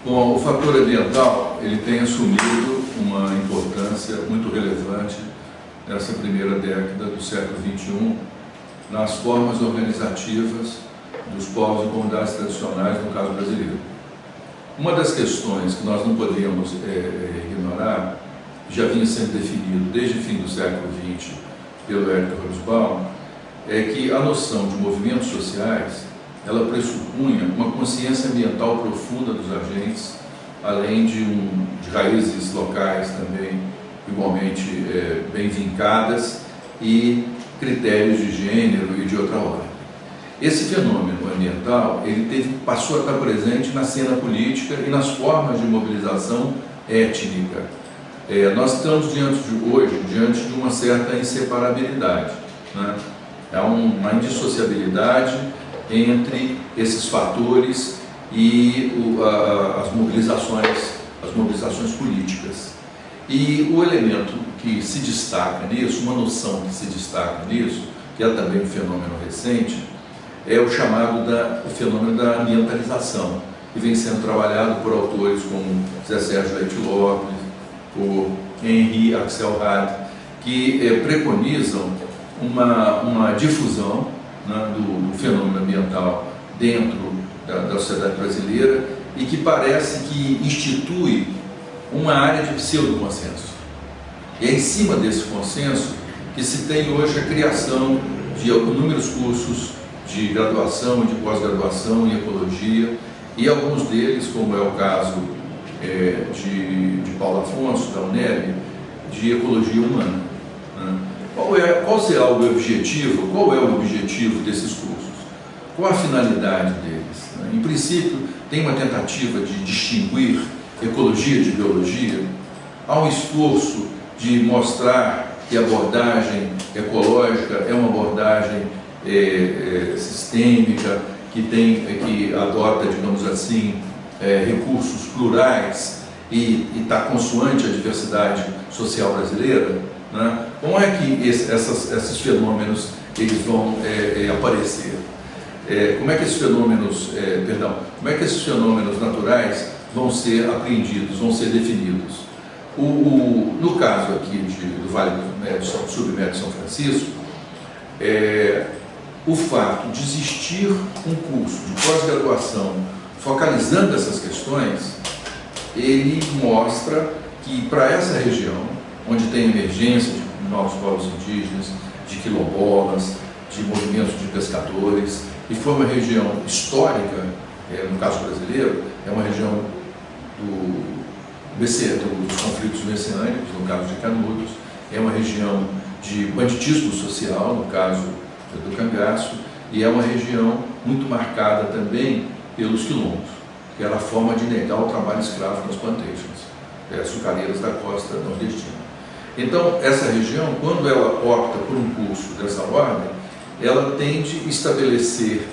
Bom, o fator ambiental ele tem assumido uma importância muito relevante nessa primeira década do século XXI nas formas organizativas dos povos e comunidades tradicionais, no caso brasileiro. Uma das questões que nós não podemos ignorar, já vinha sendo definido desde o fim do século XX pelo Érico Hobsbawm, é que a noção de movimentos sociais ela pressupunha uma consciência ambiental profunda dos agentes, além de raízes locais também igualmente bem vincadas e critérios de gênero e de outra ordem. Esse fenômeno ambiental passou a estar presente na cena política e nas formas de mobilização étnica. Nós estamos hoje diante de uma certa inseparabilidade, né? Há uma indissociabilidade entre esses fatores e as mobilizações políticas. E o elemento que se destaca nisso, uma noção que se destaca nisso, que é também um fenômeno recente, é o chamado fenômeno da ambientalização, que vem sendo trabalhado por autores como Zé Sérgio Leite Lopes, por Henri Axelrad, que preconizam uma difusão, né, do fenômeno ambiental dentro da sociedade brasileira e que parece que institui uma área de pseudo-consenso. E é em cima desse consenso que se tem hoje a criação de inúmeros cursos de graduação e de pós-graduação em ecologia, e alguns deles, como é o caso de Paulo Afonso, da UNEB, de ecologia humana, né? Qual será o objetivo? Qual é o objetivo desses cursos? Qual a finalidade deles? Em princípio, tem uma tentativa de distinguir ecologia de biologia. Há um esforço de mostrar que a abordagem ecológica é uma abordagem sistêmica, que adota, digamos assim, recursos plurais e está consoante a diversidade social brasileira, né? Como é que esses fenômenos eles vão aparecer? Como é que esses fenômenos naturais vão ser apreendidos, vão ser definidos? No caso aqui do Vale do Submédio de São Francisco, o fato de existir um curso de pós-graduação focalizando essas questões, ele mostra que para essa região, onde tem emergência de novos povos indígenas, de quilombolas, de movimentos de pescadores, e foi uma região histórica, no caso brasileiro, é uma região dos conflitos messiânicos, no caso de Canudos, é uma região de banditismo social, no caso do cangaço, e é uma região muito marcada também pelos quilombos, que era a forma de negar o trabalho escravo nas plantations, açucareiras da costa nordestina. Então, essa região, quando ela opta por um curso dessa ordem, ela tende a estabelecer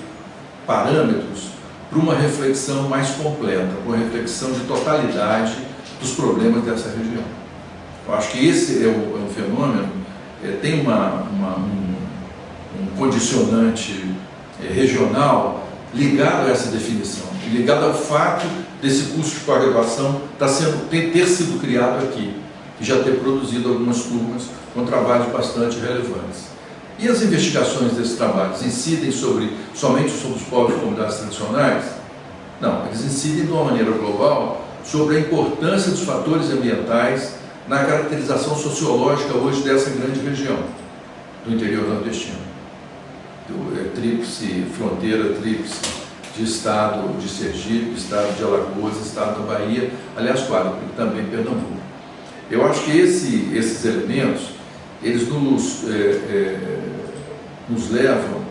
parâmetros para uma reflexão mais completa, para uma reflexão de totalidade dos problemas dessa região. Eu acho que esse é um fenômeno, tem um condicionante regional ligado a essa definição, ligado ao fato desse curso de pós-graduação ter sido criado aqui, e já ter produzido algumas turmas com trabalhos bastante relevantes. E as investigações desses trabalhos incidem somente sobre os povos e comunidades tradicionais? Não, eles incidem de uma maneira global sobre a importância dos fatores ambientais na caracterização sociológica hoje dessa grande região do interior nordestino. Fronteira tríplice de estado de Sergipe, estado de Alagoas, estado da Bahia, aliás, claro, também Pernambuco. Eu acho que esses elementos, eles nos levam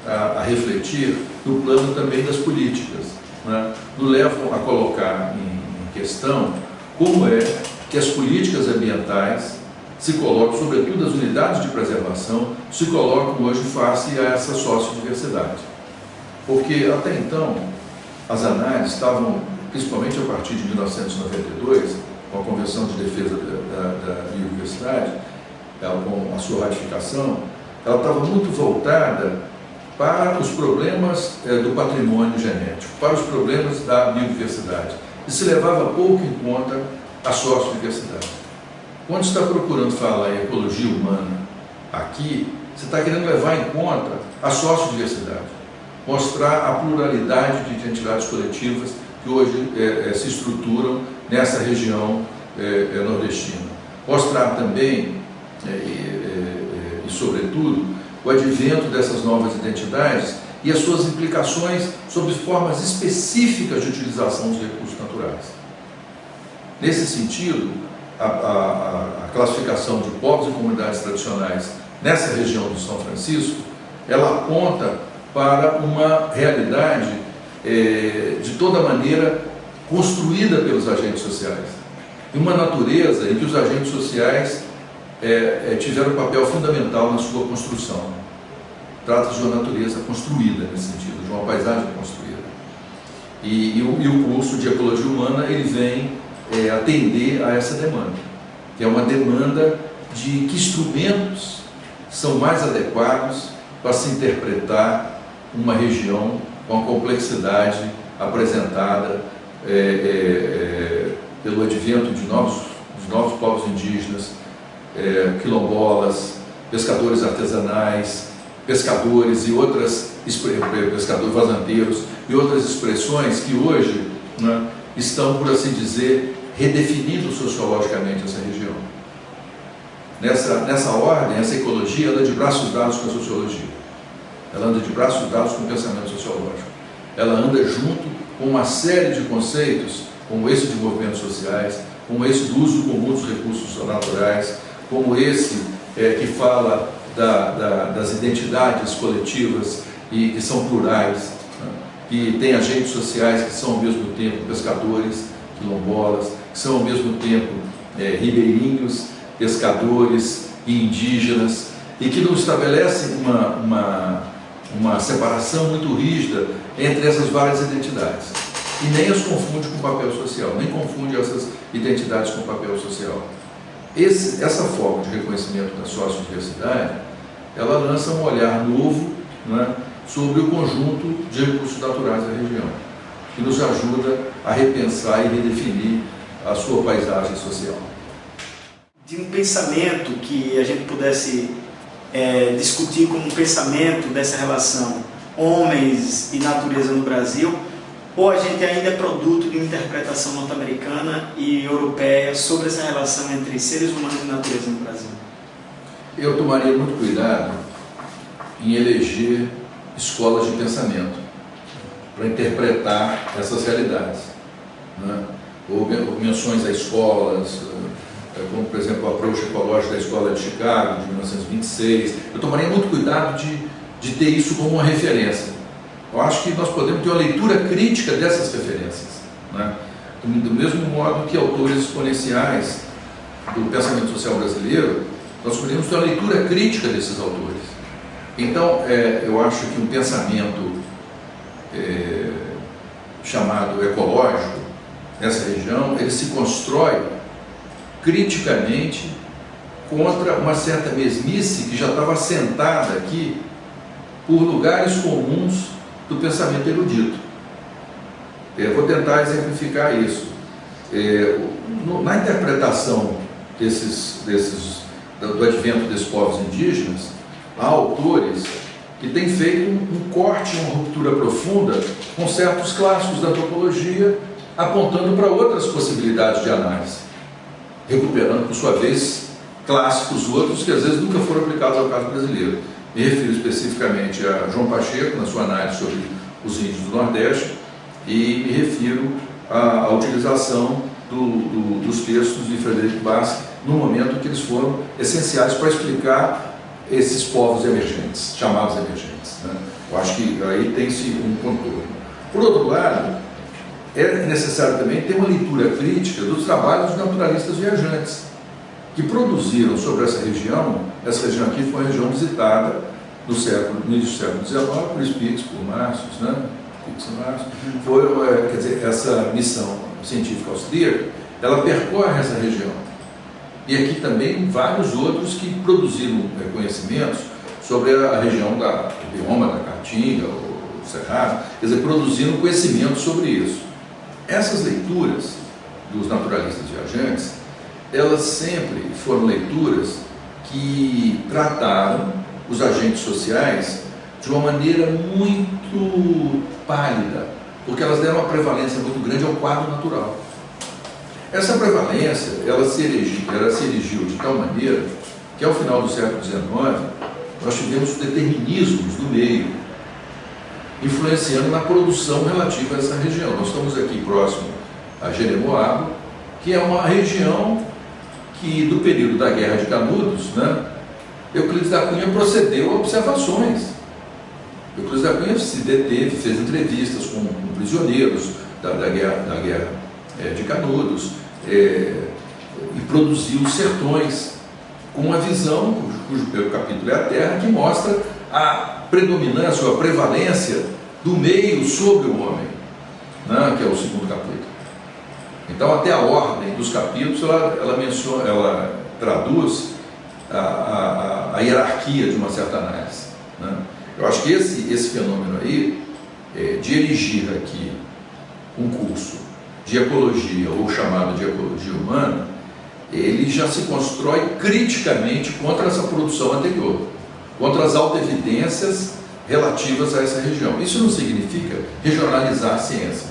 a refletir no plano também das políticas, né? Nos levam a colocar em questão como é que as políticas ambientais se colocam, sobretudo as unidades de preservação, se colocam hoje face a essa sociodiversidade. Porque até então, as análises estavam, principalmente a partir de 1992, com a Convenção de Defesa da Biodiversidade, com a sua ratificação, ela estava muito voltada para os problemas do patrimônio genético, para os problemas da biodiversidade. e se levava pouco em conta a sociodiversidade. Quando você está procurando falar em ecologia humana aqui, você está querendo levar em conta a sociodiversidade, mostrar a pluralidade de identidades coletivas que hoje se estruturam nessa região nordestina. Mostrar também, e sobretudo, o advento dessas novas identidades e as suas implicações sobre formas específicas de utilização dos recursos naturais. Nesse sentido, a classificação de povos e comunidades tradicionais nessa região do São Francisco, ela aponta para uma realidade de toda maneira construída pelos agentes sociais. E uma natureza em que os agentes sociais tiveram um papel fundamental na sua construção. Trata-se de uma natureza construída nesse sentido, de uma paisagem construída. E o curso de Ecologia Humana ele vem atender a essa demanda, que é uma demanda de que instrumentos são mais adequados para se interpretar uma região com a complexidade apresentada pelo advento de novos povos indígenas, quilombolas, pescadores artesanais, pescadores e outras pescadores vazanteiros e outras expressões que hoje, né, estão, por assim dizer, redefinindo sociologicamente essa região. Nessa ordem, essa ecologia anda de braços dados com a sociologia. Ela anda de braços dados com o pensamento sociológico. Ela anda junto com uma série de conceitos, como esse de movimentos sociais, como esse do uso comum dos recursos naturais, como esse que fala das identidades coletivas e que são plurais, né? Que tem agentes sociais que são ao mesmo tempo pescadores, quilombolas, que são ao mesmo tempo ribeirinhos, pescadores e indígenas, e que não estabelecem uma separação muito rígida entre essas várias identidades. E nem as confunde com o papel social, nem confunde essas identidades com o papel social. Essa forma de reconhecimento da sociodiversidade, ela lança um olhar novo, né, sobre o conjunto de recursos naturais da região, que nos ajuda a repensar e redefinir a sua paisagem social. De um pensamento que a gente pudesse discutir como um pensamento dessa relação homens e natureza no Brasil, ou a gente ainda é produto de uma interpretação norte-americana e europeia sobre essa relação entre seres humanos e natureza no Brasil? Eu tomaria muito cuidado em eleger escolas de pensamento para interpretar essas realidades, né? Ou menções a escolas, como, por exemplo, o approach ecológico da Escola de Chicago, de 1926. Eu tomaria muito cuidado de ter isso como uma referência. Eu acho que nós podemos ter uma leitura crítica dessas referências, né? Do mesmo modo que autores exponenciais do pensamento social brasileiro, nós podemos ter uma leitura crítica desses autores. Então, eu acho que um pensamento chamado ecológico nessa região, ele se constrói criticamente contra uma certa mesmice que já estava assentada aqui por lugares comuns do pensamento erudito. Vou tentar exemplificar isso. Na interpretação do advento desses povos indígenas, há autores que têm feito um corte, uma ruptura profunda com certos clássicos da antropologia, apontando para outras possibilidades de análise, recuperando, por sua vez, clássicos outros que às vezes nunca foram aplicados ao caso brasileiro. Me refiro especificamente a João Pacheco, na sua análise sobre os índios do Nordeste, e me refiro à utilização dos textos de Frederic Bastiat no momento que eles foram essenciais para explicar esses povos emergentes, chamados emergentes, né? Eu acho que aí tem-se um contorno. Por outro lado, é necessário também ter uma leitura crítica dos trabalhos dos naturalistas viajantes, que produziram sobre essa região aqui foi uma região visitada no início do século XIX, por Spix, por Marcius, né? Quer dizer, essa missão científica austríaca, ela percorre essa região. E aqui também vários outros que produziram conhecimentos sobre a região do bioma da Caatinga, o Cerrado, quer dizer, produziram conhecimento sobre isso. Essas leituras dos naturalistas viajantes, elas sempre foram leituras que trataram os agentes sociais de uma maneira muito pálida, porque elas deram uma prevalência muito grande ao quadro natural. Essa prevalência, ela se erigiu de tal maneira que ao final do século XIX nós tivemos determinismos do meio, influenciando na produção relativa a essa região. Nós estamos aqui próximo a Jeremoabo, que é uma região que, do período da Guerra de Canudos, Euclides da Cunha procedeu a observações. Euclides da Cunha se deteve, fez entrevistas com prisioneiros da Guerra de Canudos, e produziu os sertões, com uma visão, cujo capítulo é a Terra, que mostra a predominância ou a prevalência do meio sobre o homem, que é o segundo capítulo. Então, até a ordem dos capítulos, ela traduz a hierarquia de uma certa análise. Eu acho que esse fenômeno aí, de erigir aqui um curso de ecologia, ou chamado de ecologia humana, ele já se constrói criticamente contra essa produção anterior, contra as autoevidências relativas a essa região. Isso não significa regionalizar a ciência,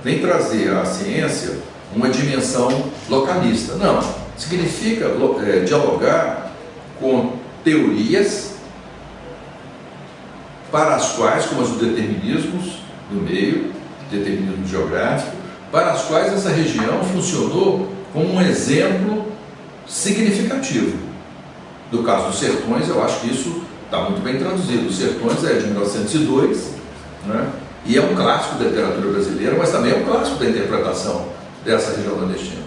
nem trazer à ciência uma dimensão localista. Não, significa dialogar com teorias para as quais, como os determinismos do meio, determinismo geográfico, para as quais essa região funcionou como um exemplo significativo. No caso dos sertões, eu acho que isso está muito bem traduzido. Os sertões é de 1902, e é um clássico da literatura brasileira, mas também é um clássico da interpretação dessa região nordestina.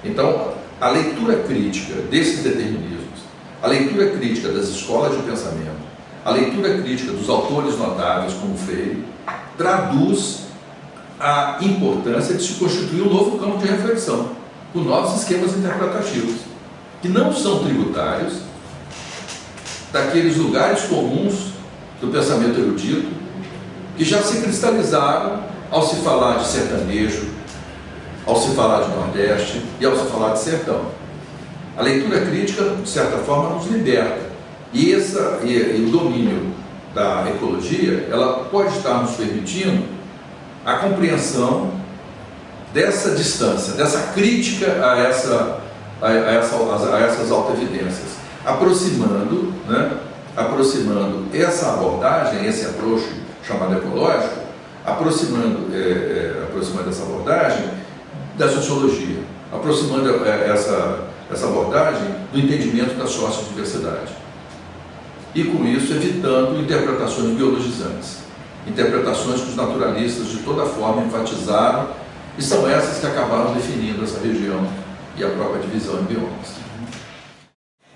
Então, a leitura crítica desses determinismos, a leitura crítica das escolas de pensamento, a leitura crítica dos autores notáveis como Freire, traduz a importância de se constituir um novo campo de reflexão, com novos esquemas interpretativos, que não são tributários daqueles lugares comuns do pensamento erudito, que já se cristalizaram ao se falar de sertanejo, ao se falar de Nordeste e ao se falar de sertão. A leitura crítica, de certa forma, nos liberta. E o domínio da ecologia, ela pode estar nos permitindo a compreensão dessa distância, dessa crítica a essas autoevidências, aproximando essa abordagem, esse approach chamado ecológico, aproximando essa abordagem da sociologia, aproximando essa abordagem do entendimento da sociodiversidade. E com isso evitando interpretações biologizantes, interpretações que os naturalistas de toda forma enfatizaram, e são essas que acabaram definindo essa região e a própria divisão em biomas.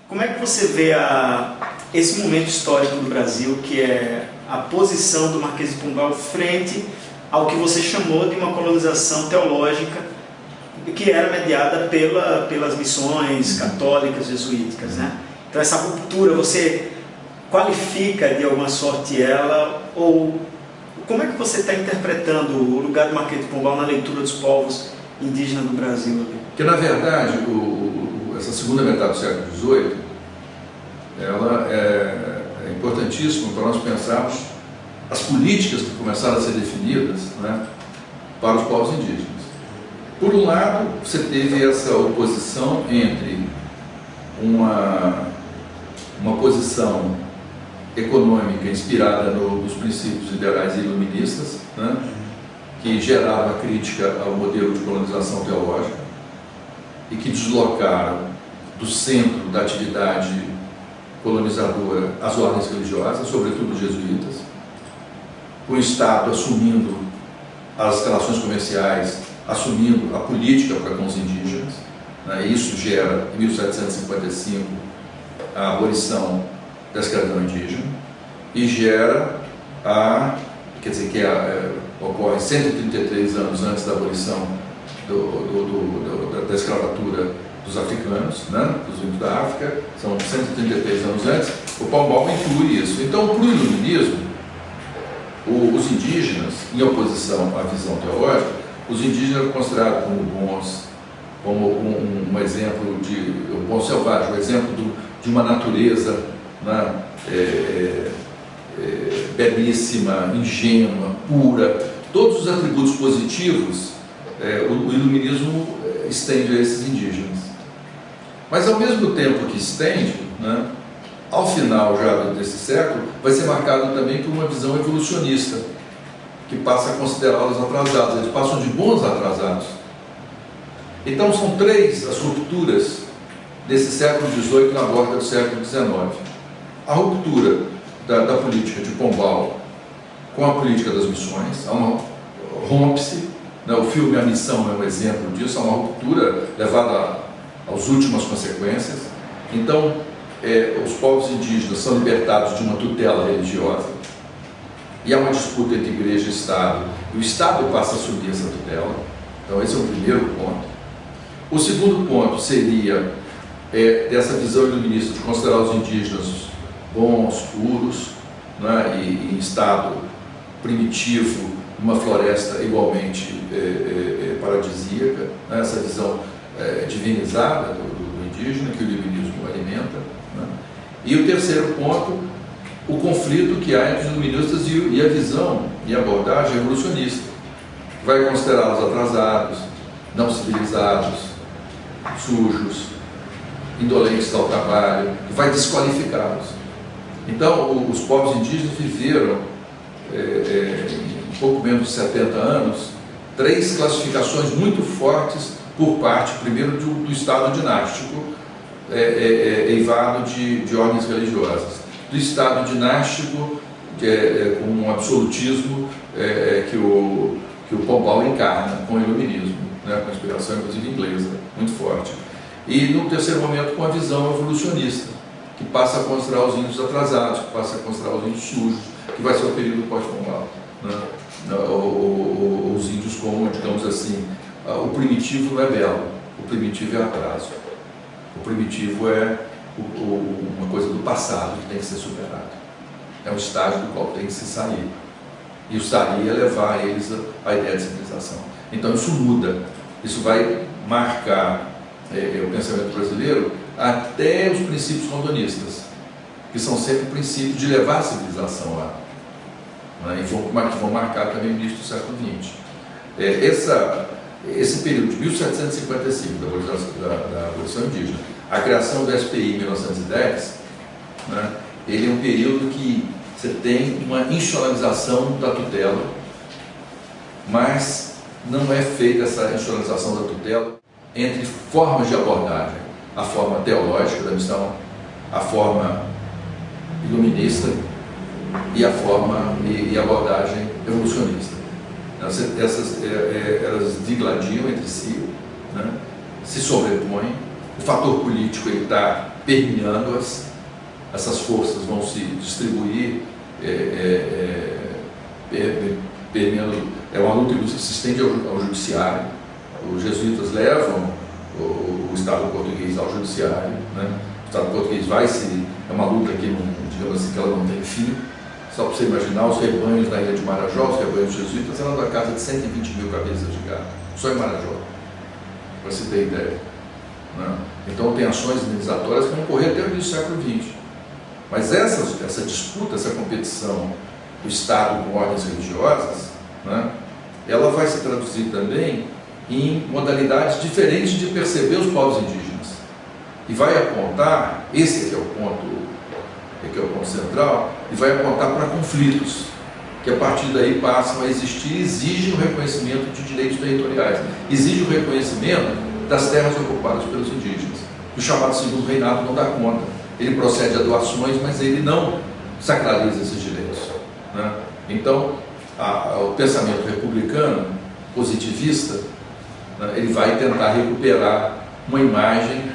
Como é que você vê esse momento histórico do Brasil, que é a posição do Marquês de Pombal frente ao que você chamou de uma colonização teológica, que era mediada pelas missões católicas, jesuíticas, Então essa ruptura, você qualifica de alguma sorte ela, ou como é que você está interpretando o lugar do Marquês de Pombal na leitura dos povos indígenas do Brasil? Porque, na verdade, essa segunda metade do século XVIII, ela é importantíssima para nós pensarmos as políticas que começaram a ser definidas para os povos indígenas. Por um lado, você teve essa oposição entre uma posição econômica inspirada nos princípios liberais e iluministas, que gerava crítica ao modelo de colonização teológica e que deslocaram do centro da atividade colonizadora as ordens religiosas, sobretudo os jesuítas, com o Estado assumindo as relações comerciais, assumindo a política para com os indígenas. Isso gera, em 1755, a abolição da escravidão indígena e gera ocorre 133 anos antes da abolição da escravatura dos africanos, dos índios da África, são 133 anos antes. O Pombal inclui isso. Então, para o iluminismo, os indígenas, em oposição à visão teológica, Os indígenas eram considerados como bons, como um exemplo de um bom selvagem, um exemplo de uma natureza, né, belíssima, ingênua, pura. Todos os atributos positivos o iluminismo estende a esses indígenas. Mas ao mesmo tempo que estende, né, ao final já desse século, vai ser marcado também por uma visão evolucionista, que passa a considerá-los atrasados. Eles passam de bons a atrasados. Então são três as rupturas desse século XVIII na borda do século XIX. A ruptura da política de Pombal com a política das missões, rompe-se, né? O filme A Missão é um exemplo disso, é uma ruptura levada às últimas consequências. Então, os povos indígenas são libertados de uma tutela religiosa, e há uma disputa entre igreja e Estado, e o Estado passa a assumir essa tutela. Então esse é o primeiro ponto. O segundo ponto seria dessa visão iluminista de considerar os indígenas bons, puros, né, e em estado primitivo, numa floresta igualmente paradisíaca, né, essa visão divinizada do indígena que o iluminismo alimenta, né. E o terceiro ponto, o conflito que há entre os iluministas e a visão e a abordagem evolucionista, que vai considerá-los atrasados, não civilizados, sujos, indolentes ao trabalho, que vai desqualificá-los. Então, os povos indígenas viveram, em pouco menos de 70 anos, três classificações muito fortes por parte, primeiro, do Estado dinástico, eivado de ordens religiosas, do Estado dinástico, com um absolutismo que o Pombal encarna com o iluminismo, né, com a inspiração inclusive inglesa, muito forte. E no terceiro momento com a visão evolucionista, que passa a considerar os índios atrasados, que passa a considerar os índios sujos, que vai ser o período pós-Pombal, né? Os índios como, digamos assim, o primitivo não é belo, o primitivo é atraso, o primitivo é uma coisa do passado que tem que ser superado, é um estágio do qual tem que se sair, e o sair é levar eles à ideia de civilização. Então isso muda, isso vai marcar o pensamento brasileiro até os princípios rondonistas, que são sempre princípios de levar a civilização lá, né, e que vão marcar também o início do século XX. Esse período de 1755, da abolição indígena, a criação do SPI em 1910, né, ele é um período que você tem uma institucionalização da tutela, mas não é feita essa institucionalização da tutela entre formas de abordagem, a forma teológica da missão, a forma iluminista e a forma e abordagem evolucionista. Elas digladiam entre si, né, se sobrepõem, o fator político está permeando-as, essas forças vão se distribuir, permeando, é uma luta que se estende ao judiciário. Os jesuítas levam o Estado português ao judiciário, né? O Estado português é uma luta que, digamos assim, que ela não tem fim. Só para você imaginar, os rebanhos na ilha de Marajó, os rebanhos jesuítas, eram da casa de 120 mil cabeças de gado, só em Marajó, para se ter ideia, né? Então tem ações indenizatórias que vão ocorrer até o início do século XX. Mas essa disputa, essa competição do Estado com ordens religiosas, né, ela vai se traduzir também em modalidades diferentes de perceber os povos indígenas. E vai apontar, esse é o ponto central, e vai apontar para conflitos, que a partir daí passam a existir e exigem o reconhecimento de direitos territoriais, exigem o reconhecimento das terras ocupadas pelos indígenas. O chamado Segundo Reinado não dá conta, ele procede a doações, mas ele não sacraliza esses direitos, né? Então, o pensamento republicano, positivista, né, ele vai tentar recuperar uma imagem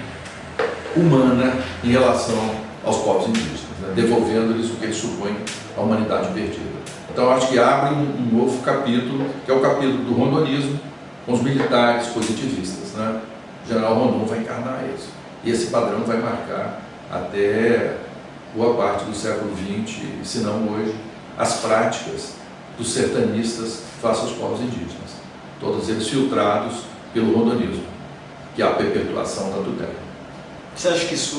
humana em relação aos povos indígenas, né, devolvendo-lhes o que eles supõem a humanidade perdida. Então, acho que abre um novo capítulo, que é o capítulo do rondonismo, com os militares positivistas, né? O general Rondon vai encarnar isso. E esse padrão vai marcar até boa parte do século XX, se não hoje, as práticas dos sertanistas face aos povos indígenas. todos eles filtrados pelo rondonismo, que é a perpetuação da tutela. Você acha que isso,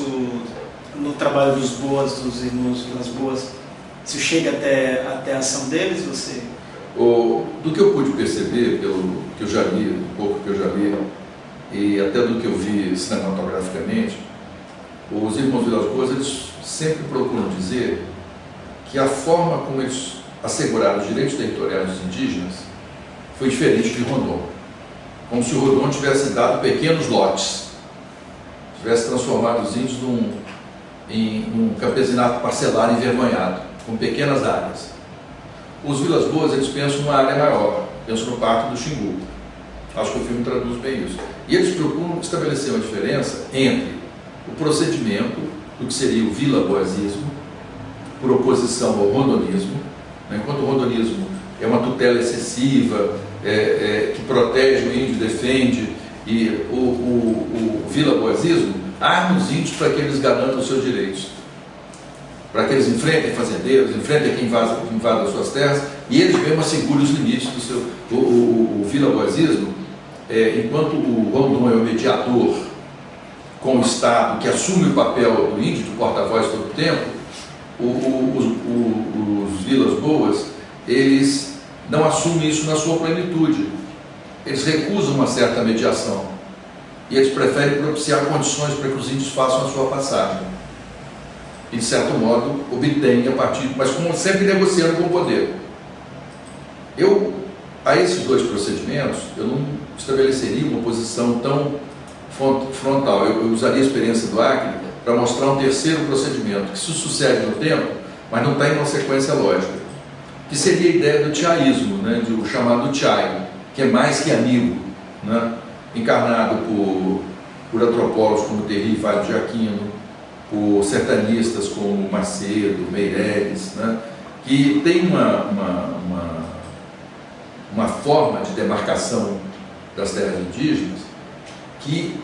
no trabalho dos Boas, dos irmãos Vilas Boas, isso chega até a ação deles? Do que eu pude perceber, pelo que eu já li, do pouco que eu já li, e até do que eu vi cinematograficamente, os irmãos Vilas Boas, eles sempre procuram dizer que a forma como eles asseguraram os direitos territoriais dos indígenas foi diferente de Rondon. Como se o Rondon tivesse dado pequenos lotes, tivesse transformado os índios em um campesinato parcelar envergonhado, com pequenas áreas. Os Vilas Boas, eles pensam numa área maior, pensam no Pacto do Xingu. Acho que o filme traduz bem isso. E eles procuram estabelecer uma diferença entre o procedimento do que seria o vilaboasismo, por oposição ao rondonismo, né? Enquanto o rondonismo é uma tutela excessiva, que protege o índio, defende, e o vilaboasismo arma os índios para que eles garantam os seus direitos, para que eles enfrentem fazendeiros, enfrentem quem invada as suas terras, e eles mesmos assegurem os limites do seu... O vilaboasismo, enquanto o Rondon é o mediador com o Estado, que assume o papel do índio, do porta-voz todo o tempo, os Vilas Boas, eles não assumem isso na sua plenitude. Eles recusam uma certa mediação. E eles preferem propiciar condições para que os índios façam a sua passagem. E, de certo modo, obtêm a partir... Mas como sempre negociando com o poder. A esses dois procedimentos, eu não estabeleceria uma posição tão frontal. Eu usaria a experiência do Acre para mostrar um terceiro procedimento, que se sucede no tempo, mas não está em uma sequência lógica, que seria a ideia do tchaísmo, né, o chamado tchai, que é mais que amigo, né, encarnado por antropólogos como Terry e Vale de Aquino, por sertanistas como Macedo, Meireles, né, que tem uma forma de demarcação das terras indígenas, que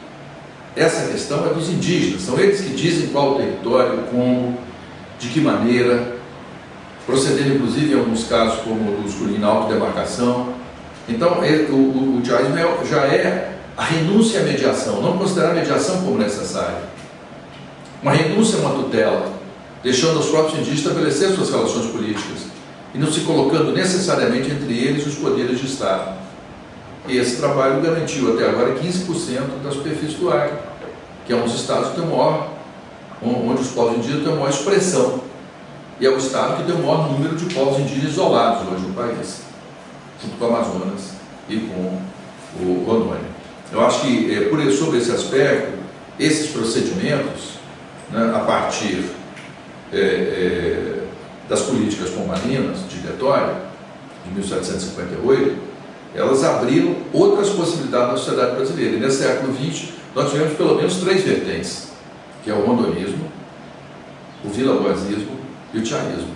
essa questão é dos indígenas, são eles que dizem qual o território, como, de que maneira, procedendo inclusive em alguns casos como o escolhido na autodemarcação. Então o tchaísmo já é a renúncia à mediação, não considerar a mediação como necessária. Uma renúncia a uma tutela, deixando os próprios indígenas estabelecer suas relações políticas e não se colocando necessariamente entre eles os poderes de Estado. E esse trabalho garantiu até agora 15% da superfície do Acre, que é um dos estados que tem onde os povos indígenas têm a maior expressão. E é o estado que tem o maior número de povos indígenas isolados hoje no país, junto com o Amazonas e com o Rondônia. Eu acho que, sobre esse aspecto, esses procedimentos, né, a partir das políticas pombalinas de Detório, de 1758, elas abriram outras possibilidades na sociedade brasileira. E nesse século XX, nós tivemos pelo menos 3 vertentes, que é o rondonismo, o vilaboasismo e o tchaísmo,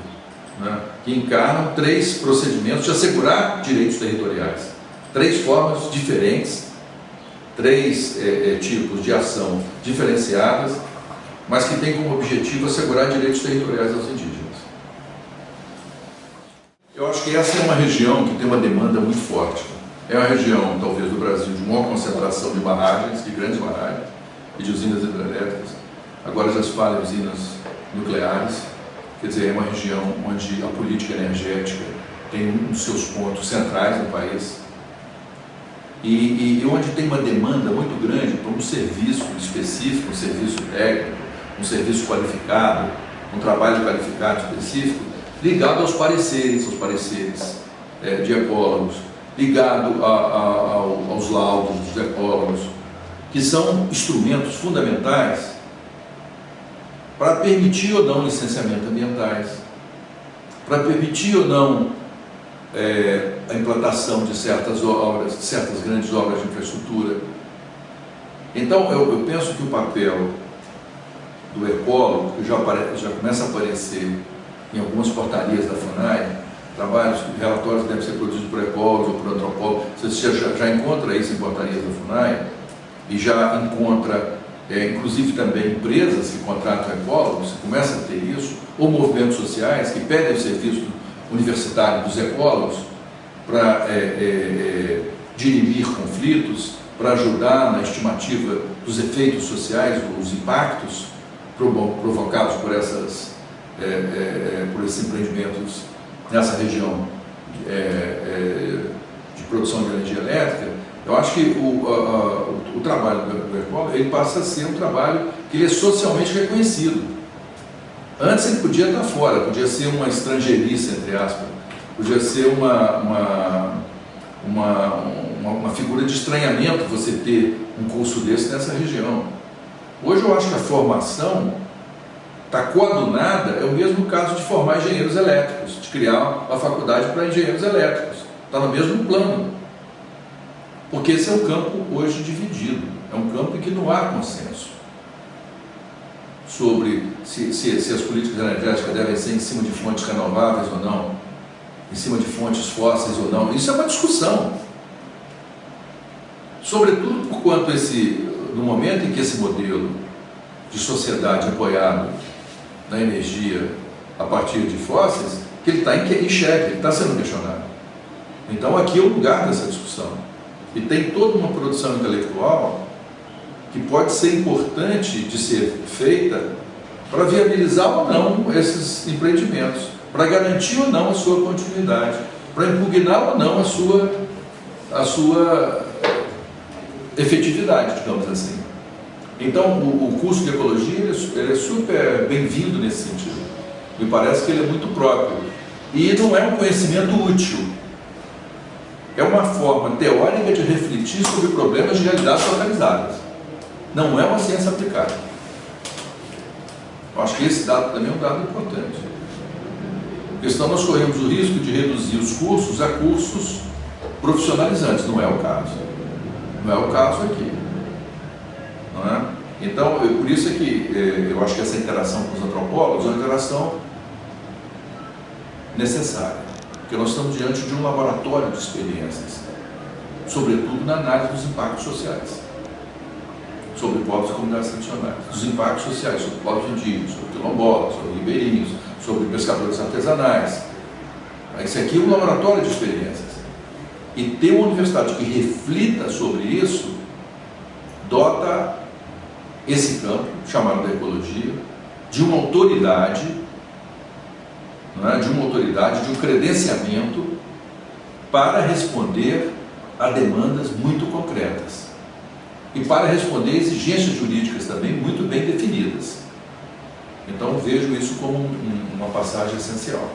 né, que encarnam 3 procedimentos de assegurar direitos territoriais, 3 formas diferentes, 3 tipos de ação diferenciadas, mas que têm como objetivo assegurar direitos territoriais aos indígenas. Eu acho que essa é uma região que tem uma demanda muito forte. É uma região, talvez, do Brasil de maior concentração de barragens, de grandes barragens e de usinas hidrelétricas. Agora já se fala em usinas nucleares. Quer dizer, é uma região onde a política energética tem um dos seus pontos centrais no país e onde tem uma demanda muito grande por um serviço específico, um serviço técnico, um serviço qualificado, um trabalho qualificado específico, ligado aos pareceres de ecólogos, ligado aos laudos dos ecólogos, que são instrumentos fundamentais para permitir ou não licenciamento ambientais, para permitir ou não a implantação de certas obras, de certas grandes obras de infraestrutura. Então, eu penso que o papel do ecólogo, que já começa a aparecer em algumas portarias da FUNAI, relatórios que devem ser produzidos por ecólogos ou por antropólogos, você já encontra isso em portarias da FUNAI, e já encontra, inclusive também empresas que contratam ecólogos, você começa a ter isso, ou movimentos sociais que pedem o serviço universitário dos ecólogos para dirimir conflitos, para ajudar na estimativa dos efeitos sociais, dos impactos provocados por esses empreendimentos nessa região de produção de energia elétrica. Eu acho que o trabalho do ecólogo, ele passa a ser um trabalho que ele é socialmente reconhecido. Antes ele podia estar fora, podia ser uma estrangeirice, entre aspas, podia ser uma figura de estranhamento você ter um curso desse nessa região. Hoje eu acho que a formação está coadunada, é o mesmo caso de formar engenheiros elétricos, de criar uma faculdade para engenheiros elétricos, está no mesmo plano. Porque esse é um campo hoje dividido, é um campo em que não há consenso sobre se as políticas energéticas devem ser em cima de fontes renováveis ou não, em cima de fontes fósseis ou não. Isso é uma discussão. Sobretudo por quanto no momento em que esse modelo de sociedade apoiado na energia a partir de fósseis, que ele está em xeque, ele está sendo questionado. Então aqui é o lugar dessa discussão. E tem toda uma produção intelectual que pode ser importante de ser feita para viabilizar ou não esses empreendimentos, para garantir ou não a sua continuidade, para impugnar ou não a sua efetividade, digamos assim. Então, o curso de ecologia ele é super bem-vindo nesse sentido. Me parece que ele é muito próprio. E não é um conhecimento útil. É uma forma teórica de refletir sobre problemas de realidades localizadas. Não é uma ciência aplicada. Eu acho que esse dado também é um dado importante. Porque senão nós corremos o risco de reduzir os cursos a cursos profissionalizantes. Não é o caso. Não é o caso aqui. Não é? Então, por isso é que eu acho que essa interação com os antropólogos é uma interação necessária. Porque nós estamos diante de um laboratório de experiências, sobretudo na análise dos impactos sociais, sobre povos e comunidades tradicionais, dos impactos sociais, sobre povos indígenas, sobre quilombolas, sobre ribeirinhos, sobre pescadores artesanais. Esse aqui é um laboratório de experiências. E ter uma universidade que reflita sobre isso, dota esse campo, chamado da ecologia, de uma autoridade, não é? De um credenciamento para responder a demandas muito concretas e para responder a exigências jurídicas também muito bem definidas. Então vejo isso como uma passagem essencial.